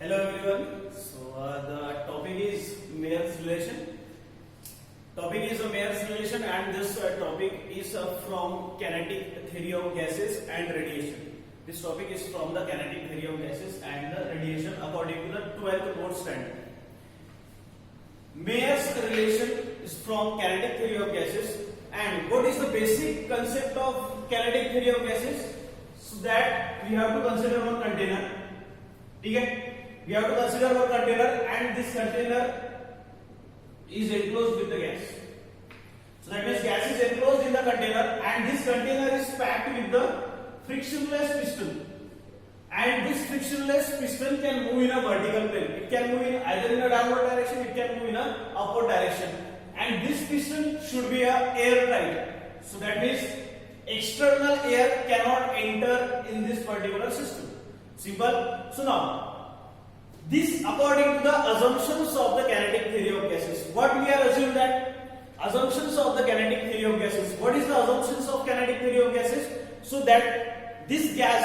Hello everyone. The topic is Mayer's relation. Topic is a Mayer's relation, and this topic is from kinetic theory of gases and radiation. This topic is from the kinetic theory of gases and the radiation according to the 12th board standard. Mayer's relation is from kinetic theory of gases, and what is the basic concept of kinetic theory of gases? So that we have to consider one container. Okay? We have to consider one container, and this container is enclosed with the gas. So that means gas is enclosed in the container, and this container is packed with the frictionless piston. And this frictionless piston can move in a vertical plane. It can move in either in a downward direction, it can move in a upward direction. And this piston should be airtight. So that means external air cannot enter in this particular system. Simple. So now, this according to the assumptions of the kinetic theory of gases. What we are assuming that assumptions of the kinetic theory of gases. What is the assumptions of kinetic theory of gases? So that this gas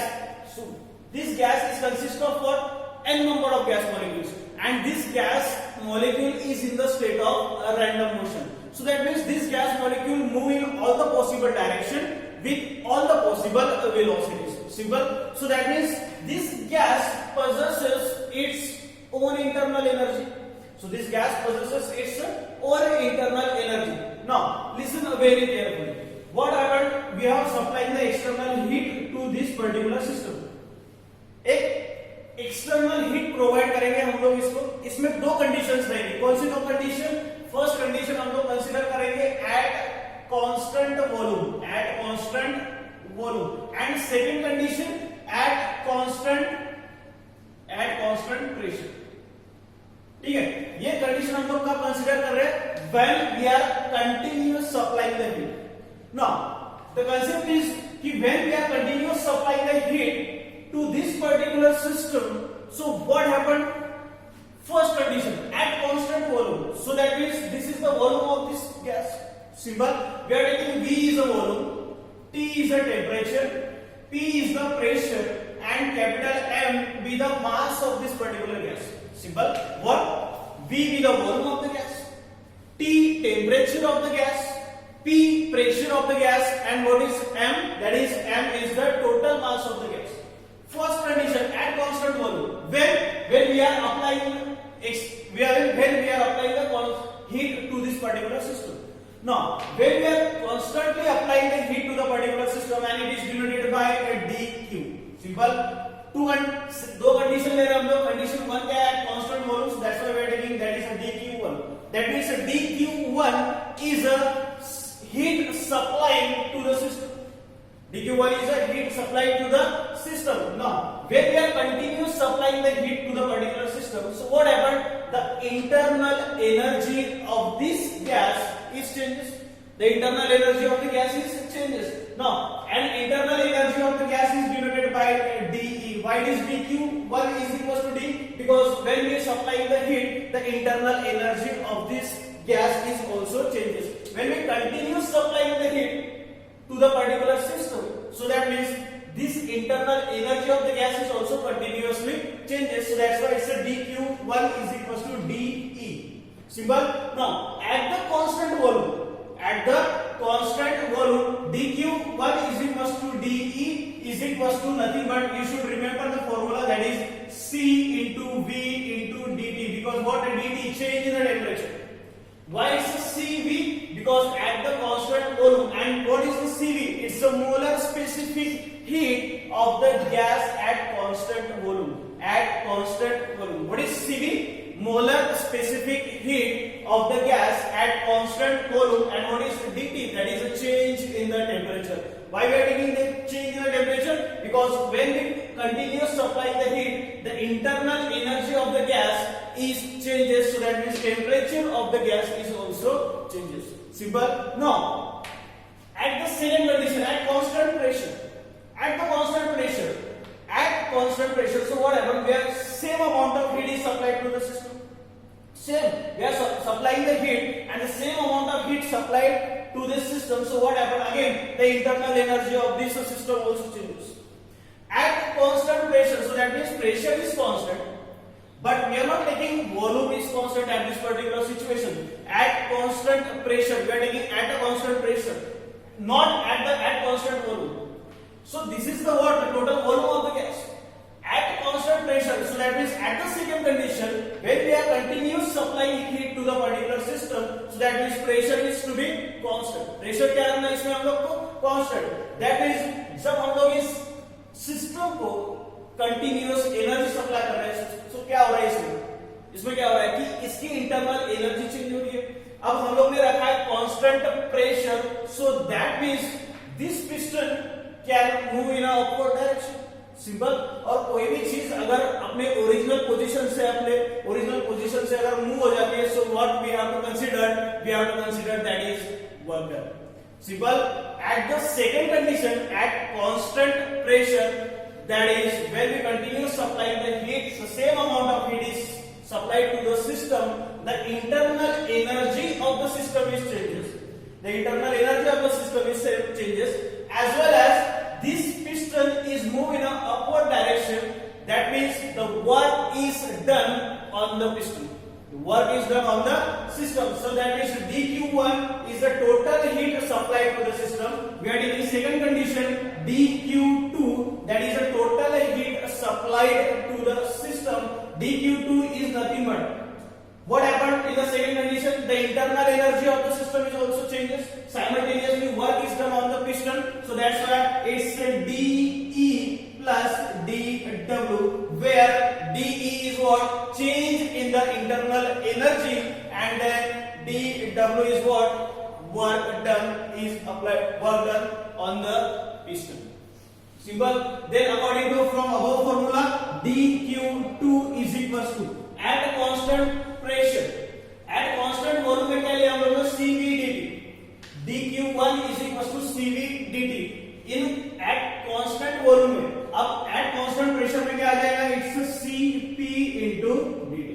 is consist of what? N number of gas molecules, and this gas molecule is in the state of a random motion. So that means this gas molecule move in all the possible direction with all the possible velocities. Simple. So that means this gas possesses its own internal energy. So this gas possesses its own internal energy. Now listen very carefully. What happened? We have supplying the external heat to this particular system. एक external heat provide करेंगे हम लोग इसको. इसमें दो conditions रहेंगी. कौन सी दो कंडीशन? फर्स्ट कंडीशन हम लोग कंसीडर करेंगे at constant volume, and second condition at constant pressure. ठीक है, ये कंडीशन हम लोग कब कंसीडर कर रहे हैं? When we are continuous supplying the heat. Now the concept is कि when we are continuous supplying the heat to this particular system, so what happened? First condition, at constant volume. So that means this is the volume of this gas. Simple. We are taking V is a volume, T is a temperature, P is the pressure, and capital M be the mass of this particular gas. Simple. What? V be the volume of the gas, T temperature of the gas, P pressure of the gas, and what is M? That is M is the total mass of the gas. First condition, at constant volume. When we are applying the heat to this particular system. Now, when we are constantly applying the heat to the particular system, and it is denoted by a dq. Simple. दो condition ले रहे हैं हम लोग. Condition 1 क्या है? Constant volume. So that's why we are taking that is a dq1. That means a dq1 is a heat supplying to the system. dq1 is a heat supplied to the system. Now, when we are continuous supplying the heat to the particular system, so what happened? The internal energy of this gas is changes. The internal energy of the gas is changes. Now, and internal energy of the gas is denoted by dE. Why is dq1 is equal to d? Because when we are supplying the heat, the internal energy of this gas is also changes. When we continue supplying the heat to the particular system, so that means this internal energy of the gas is also continuously changes. So that's why it's a dq1 is equal to dE. Simple. Now at the constant volume, dq1 is equal to dE is equal to nothing but you should remember the formula, that is C into V into dt, because what dt change in the temperature. Why is the CV? Because at the constant volume, and what is the CV? It's the molar specific heat of the gas at constant volume. At constant volume. What is CV? Molar specific heat of the gas at constant volume. And what is dT? That is a change in the temperature. Why we are taking the change in the temperature? Because when we continue supplying the heat, the internal energy of the gas is changes. So that means temperature of the gas is also changes. Simple. Now, at the second condition, at constant pressure, so what happens? We have same amount of heat is supplied to the system. Same, we are supplying the heat, and the same amount of heat supplied to this system. So what happens? Again, the internal energy of this system also changes. At constant pressure, so that means pressure is constant. but we are not taking volume is constant at this particular situation. At constant pressure, we are taking at a constant pressure, not at constant volume. So this is the what, the total volume of the gas at constant pressure. So that means at the second condition, when we are continuous supplying heat to the particular system, so that means pressure is to be constant. Pressure क्या रखना है इसमें हम लोग को constant. That means जब हम लोग इस सिस्टम को कंटिन्यूअस एनर्जी सप्लाई कर रहे हैं, सो क्या हो रहा है इसमें क्या हो रहा है कि इसकी इंटरनल एनर्जी चेंज हो रही है. अब हम लोग ने रखा है constant pressure, so that means this piston can move in a upward direction. Simple. और कोई भी चीज अगर अपने ओरिजिनल पोजीशन से अगर मूव हो जाती है, so what we have to consider that is work done. Simple. At the second condition, at constant pressure, that is when we continue supplying the heat, the same amount of heat is supplied to the system, the internal energy of the system is changes. The internal energy of the system is changes, as well as this piston is moving in an upward direction. That means the work is done on the piston. The work is done on the system. So that means dQ1 is the total heat supplied to the system. We are taking second condition, dQ2, that is the total heat supplied to the system. dQ2 is nothing but what happened in the second condition, the internal energy of the system is also changes. Simultaneously work is done on the piston, so that's why it's dE plus dW, where dE is what, change in the internal energy, and then dW is what, work done is applied, work done on the piston. Simple. Then according to from above formula, dQ2 is equals to at constant pressure, at constant volume में क्या लिया हम लोगों ने CV dt. dQ1 is equals to CV dt in at constant volume में. अब at constant pressure में क्या आ जाएगा, it's Cp into dt.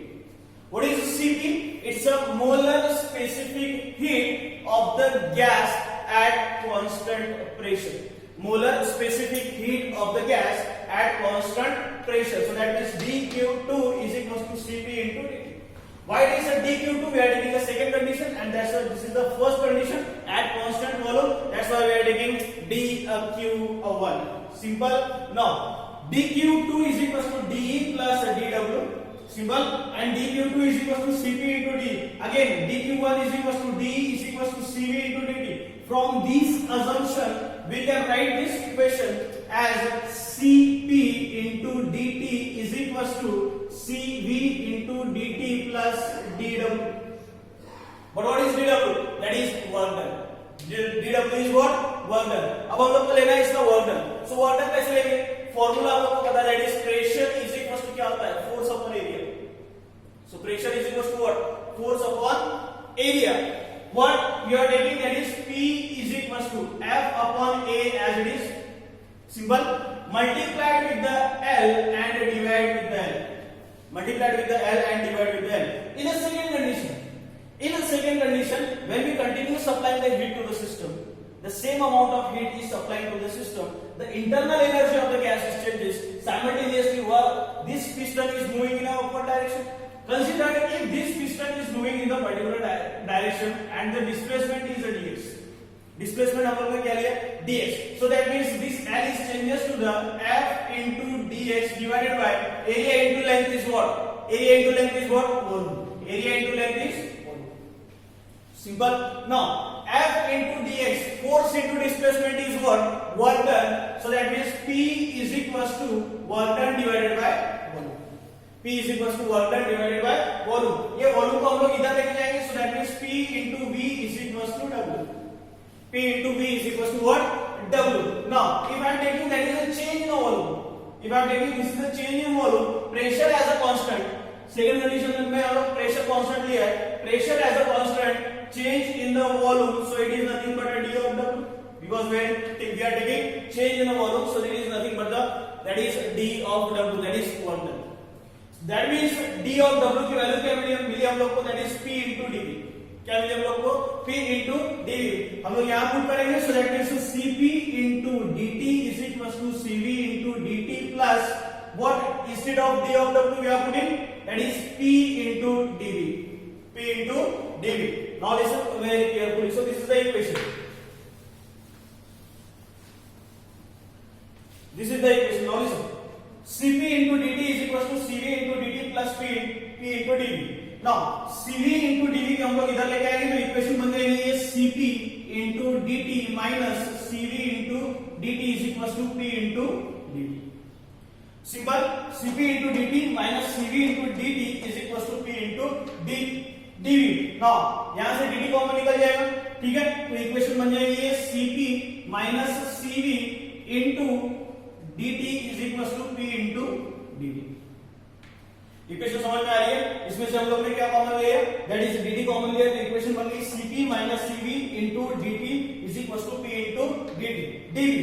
What is Cp? It's a molar specific heat of the gas at constant pressure. Molar specific heat of the gas at constant pressure. So that means dQ2 is equals to Cp into dt. Why it is a dQ2? We are taking the second condition, and that's why this is the first condition at constant volume. That's why we are taking dQ1. Simple. Now dQ2 is equals to dE plus dW. Simple. And dQ2 is equals to Cp into d. Again dQ1 is equals to dE is equals to Cv into dt. From this assumption, we can write this equation as Cp into dt is equals to Cv into dt plus dW. But what is dW? That is work done. dW is what? Work done. अब हम लोग को लेना है इसका work done. So work done कैसे लेंगे? Formula हम लोग को पता है, that is pressure is equals to क्या होता है? Force upon area. So pressure is equals to what? Force upon area. What we are taking, that is P is equals to F upon A as it is. Simple. Multiplied with the L and divided with the L. Multiplied with the L and divided with the L. In a second condition, when we continue supplying the heat to the system, the same amount of heat is supplied to the system. The internal energy of the gas changes. Simultaneously, this piston is moving in a upward direction. Consider if this piston is moving in the particular direction and the displacement is a dx. Displacement हम लोग ने क्या लिया? dx. So that means this L is changes to the F into dx divided by area into length is what? Area into length is what? Volume. Area into length is volume. Simple. Now F into dx, force into displacement is what? Work done. So that means P is equals to work done divided by volume. P is equals to work done divided by volume. ये volume को हम लोग इधर लेके जाएंगे. So that means P into V is equals to W. P into V is equals to what? W. Now, if I am taking that is a change in volume. If I am taking this is a change in volume, pressure as a constant. Second condition में हम लोग pressure constant लिया है. Pressure as a constant, change in the volume, so it is nothing but a d of W. Because when we are taking change in the volume, so it is nothing but that is d of W. That is work done. That means d of W की value क्या मिली हम लोग को? That is P into dV. क्या मिली हम लोग को? P into dV. हम लोग यहाँ पुट करेंगे, so that means Cp into dt is equals to Cv into dt plus what instead of d of w we are putting, that is p into dv. P into dv. Now listen very carefully. So this is the equation. This is the equation. Now listen. Cp into dt is equal to cv into dt plus p into dv. Now cv into dv को हम लोग इधर लेके आएंगे तो equation बन जाएगी ये cp into dt minus cv into dt is equal to p into dv. Simple. cp into dt minus cv into dt is equal to p into dv. Now यहाँ से dt कॉमन निकल जाएगा, ठीक है, तो इक्वेशन बन जाएगी ये cp minus cv into dt is equal to p into dv. Equation समझ में आ रही है? इसमें से हम लोग ने क्या कॉमन लिया, दैट इज dt कॉमन लिया, तो इक्वेशन बन गई cp minus cv into dt is equal to p into dv.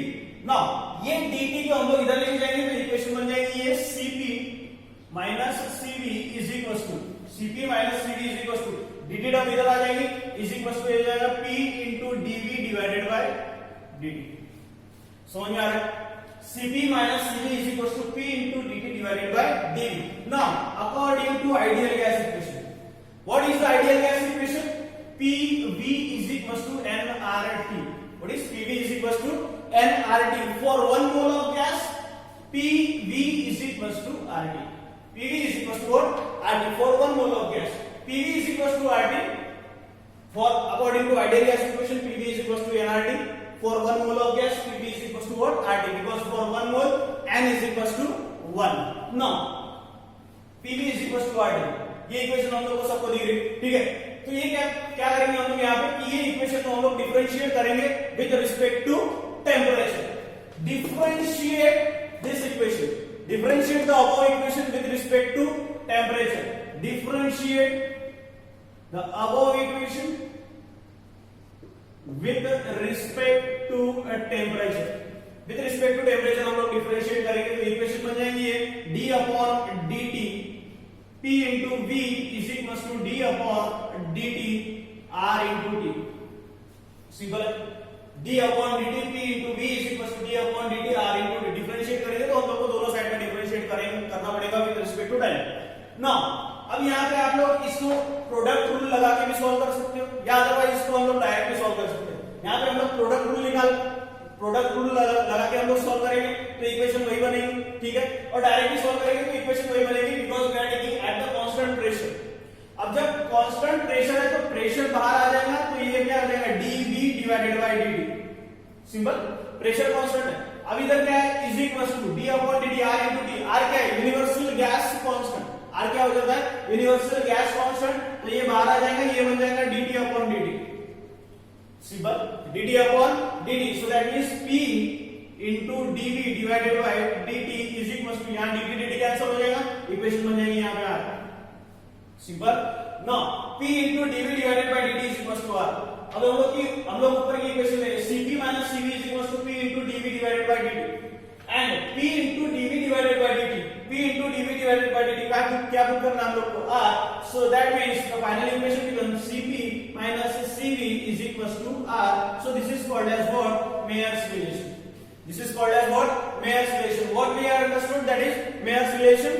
Now ये dt को हम लोग इधर लेके जाएंगे तो इक्वेशन बन जाएगी ये cp minus cv is equal to dt term इधर आ जाएगी is equal to हो जाएगा p into dv divided by dt. समझ में आ रहा है? cp minus cv is equal to p into dt divided by dv. Now according to ideal gas equation, what is the ideal gas equation? pv is equal to nRT. What is pv is equal to nRT? For 1 mole of gas, pv is equal to RT. pv is equal to what? RT. For 1 mole of gas, pv is equal to RT. For according to ideal gas equation, pv is equal to nRT. For 1 mole of gas, pv is equal to what? RT. Because for 1 mole, n is equal to 1. Now pv is equal to RT. ये equation हम लोग को सबको दी गई, ठीक है? तो ये क्या करेंगे हम लोग यहाँ पे कि ये इक्वेशन को हम लोग डिफरेंशिएट करेंगे with respect to temperature. Differentiate this equation. Differentiate the above equation with respect to temperature. Differentiate the above equation with respect to temperature. With respect to temperature हम लोग differentiate करेंगे तो इक्वेशन बन जाएगी ये d upon dt p into v is equals to d upon dt r into t. Simple है. d upon dt p into v is equals to d upon dt r into t. Differentiate करेंगे तो हम लोग को दोनों side में differentiate करना पड़ेगा with respect to time. Now अब यहाँ पे आप लोग इसको प्रोडक्ट रूल लगा के भी सॉल्व कर सकते हो या अदरवाइज इसको हम लोग डायरेक्ट भी सॉल्व कर सकते हो. यहाँ पे हम लोग प्रोडक्ट रूल लगा के हम लोग सॉल्व करेंगे तो इक्वेशन वही बनेगी, ठीक है, और डायरेक्टली सॉल्व करेंगे तो इक्वेशन वही बनेगी because we are taking at the constant pressure. अब जब कांस्टेंट प्रेशर है तो प्रेशर बाहर आ जाएगा तो ये क्या आ जाएगा dv divided by dt. Simple. Pressure constant है. अब इधर क्या है is equal to d upon dt r into t. r क्या है? Universal gas constant. r क्या हो जाता है? Universal gas constant. तो ये बाहर आ जाएगा, ये बन जाएगा dt upon dt. Simple. dt upon dt. So that means p into dv divided by dt is equal to, यहां dt कैंसिल हो जाएगा, इक्वेशन बन जाएगी यहां पे r. Simple. Now p into dv divided by dt is equal to r. अब हम लोग ऊपर की इक्वेशन ले cp minus cv is equal to p into dv divided by dt and p into dv divided by dt. p into dv divided by dt क्या put करना हम लोग को? r. So that means the final equation becomes cp minus cv is equal to r. So this is called as what? Mayer's relation. This is called as what? Mayer's relation. What we have understood, that is Mayer's relation.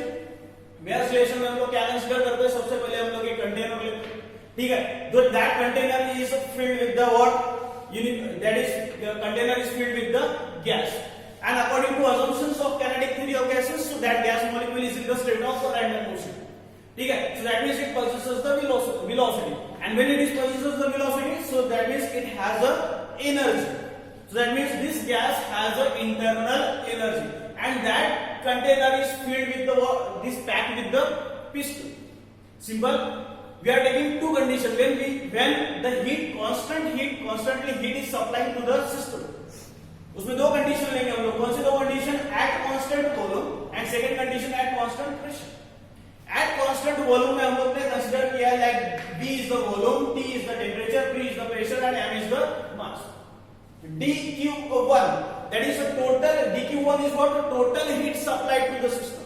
Mayer's relation में हम लोग क्या consider करते हैं? सबसे पहले हम लोग एक कंटेनर लेते हैं, ठीक है. So that container is filled with the what? That is the container is filled with the gas. And according to assumptions of kinetic theory of gases, so that gas molecule is in the state of random motion. ठीक है. So that means it possesses the velocity. And when it possesses the velocity, so that means it has a energy. So that means this gas has an internal energy, and that container is filled with this packed with the piston. Simple. We are taking two conditions when the constantly heat is supplying to the system. उसमें दो condition लेंगे हम लोग. कौन सी दो condition? At constant volume and second condition at constant pressure. At constant volume में हम लोग ने कंसीडर किया like V is the volume, T is the temperature, P is the pressure and M is the mass. dQ1, that is the total. dQ1 is what? The total heat supplied to the system.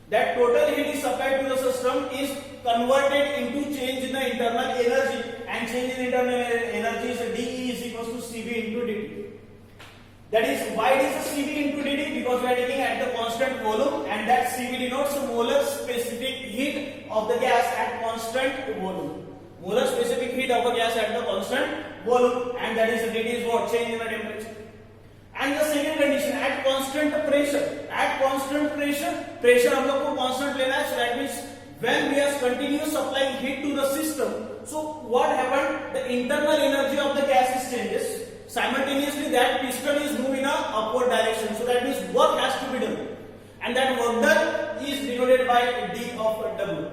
That total heat is supplied to the system is converted into change in the internal energy, and change in internal energy is dE is equal to Cv into dt. That is why it is Cv into dt, because we are taking at the constant volume, and that Cv denotes molar specific heat of the gas at constant volume. Molar specific heat of a gas at the constant volume, and that is dt is what? Change in the temperature. And the second condition, at constant pressure. At constant pressure हम लोग को constant लेना है. So that means when we are continuously supplying heat to the system, so what happened? The internal energy of the gas changes. Simultaneously, that piston is moving in a upward direction. So that means work has to be done, and that work done is denoted by d of W.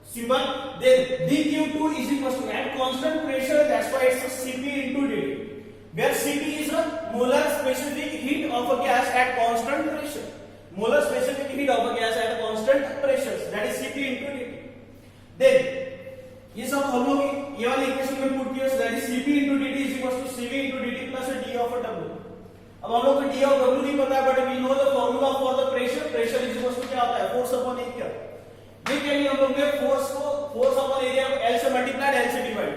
Simple. Then dQ2 is equal to, at constant pressure, that's why it's Cp into dt. Where Cp is a molar specific heat of a gas at constant pressure. Molar specific heat of a gas at constant pressure. That is Cp into dt. Then ये सब हम लोग ये वाली equation में put किया. That is Cp into dt is equal to Cv into dt plus d of W. अब हम लोग को d of W नहीं पता है, but we know the formula for the pressure. Pressure is equal to क्या होता है? Force upon area. ये के लिए हम लोग ने फोर्स अपॉन एरिया L से मल्टीप्लाइड, L से divide.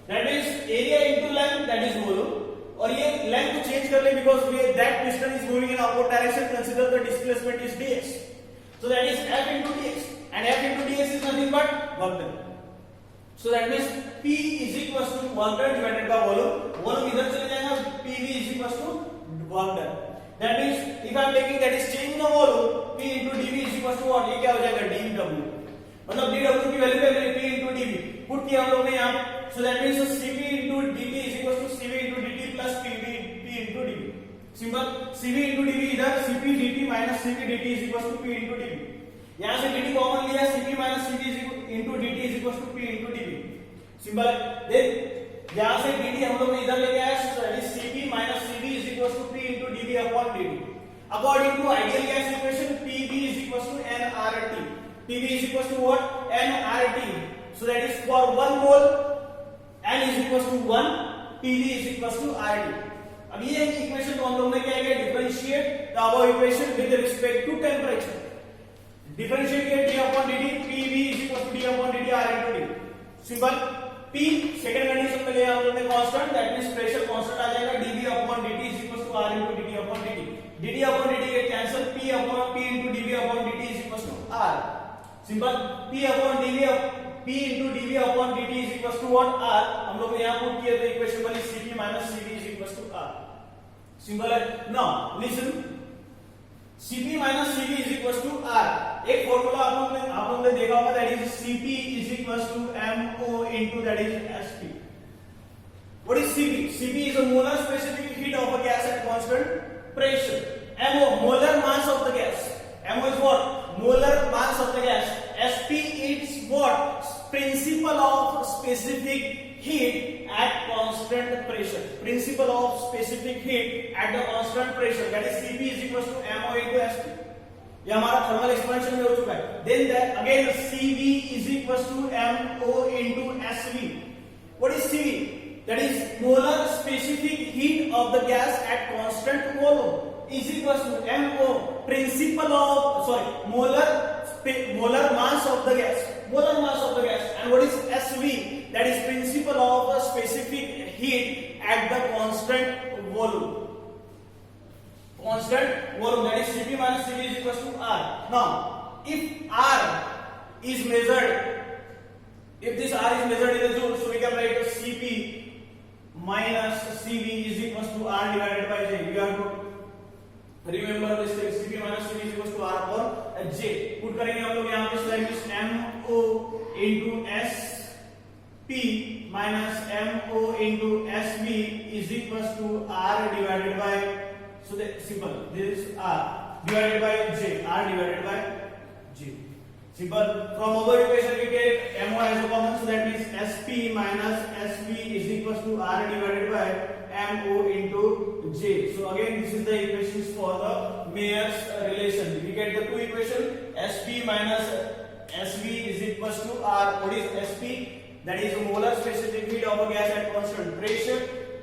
That is area into length, that is volume. और ये लेंथ को चेंज कर ले, because we that piston is moving in upward direction. Consider the displacement is dx. So that is F into dx, and F into dx is nothing but work done. So that means P is equals to work done divided by volume. Volume इधर चले जाएगा, PV is equals to work done. That means if I am taking that is change in the volume, P into dV is equals to what? ये क्या हो जाएगा? dW. मतलब dW की value क्या करें? P into dV. पुट किया हम लोग ने यहाँ. So that means Cp into dt is equals to Cv into dt plus P into dV. Simple. Cv into dV इधर Cp dt minus Cv dt is equals to P into dV. यहाँ से dt common लिया, Cp minus Cv into dt is equals to P into dV. Simple है. Then यहाँ से dt हम लोग ने इधर लेके आया, so that is Cp minus Cv is equals to P into dV upon dt. According to ideal gas equation, Pv is equals to nRT. Pv is equals to what? nRT. So that is for 1 mole, n is equals to 1, Pv is equals to RT. अब ये equation को हम लोग ने क्या किया? Differentiate the above equation with respect to temperature. Differentiate किया d upon dt, Pv is equals to d upon dt R into d. Simple. P second condition में लिया हम लोग ने constant, that means pressure constant आ जाएगा. dV upon dt is equals to R into dt upon dt. dt upon dt के cancel, P into dV upon dt is equals to R. Simple. P into dV upon dt is equals to what? R. हम लोग यहाँ put किए तो equation बनी Cp minus Cv is equals to R. Simple है. Now listen. Cp minus Cv is equals to R. एक formula आप लोगों ने देखा होगा, that is Cp is equals to MO into that is Sp. What is Cp? Cp is a molar specific heat of a gas at constant pressure. MO, molar mass of the gas. MO is what? Molar mass of the gas. Sp is what? Principle of specific heat at constant pressure. Principle of specific heat at the constant pressure. That is Cp is equals to MO into Sp. ये हमारा thermal expansion में हो चुका है. Then that again Cv is equals to MO into Sv. What is Cv? That is molar specific heat of the gas at constant volume is equals to MO, principle of molar mass of the gas. Molar mass of the gas. And what is Sv? That is principle of a specific heat at the constant volume. Constant volume, that is Cp minus Cv is equals to R. Now, if R is measured, if this R is measured in the joule, so we can write Cp minus Cv is equals to R divided by J. We have to remember this thing. Cp minus Cv is equals to R upon J. Put करेंगे हम लोग यहाँ पे slide में MO into Sp minus MO into Sv is equals to R divided by, so that simple, this is R divided by J, R divided by J. Simple. From our equation we get MO as a common, so that means Sp minus Sv is equals to R divided by MO into J. So again this is the equations for the Mayer's relation. We get the two equations. Sp minus Sv is equals to R. What is Sp? That is molar specific heat of a gas at constant pressure.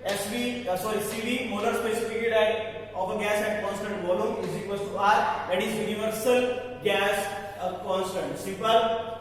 Cv, molar specific heat of a gas at constant volume is equals to R. That is universal gas constant. Simple.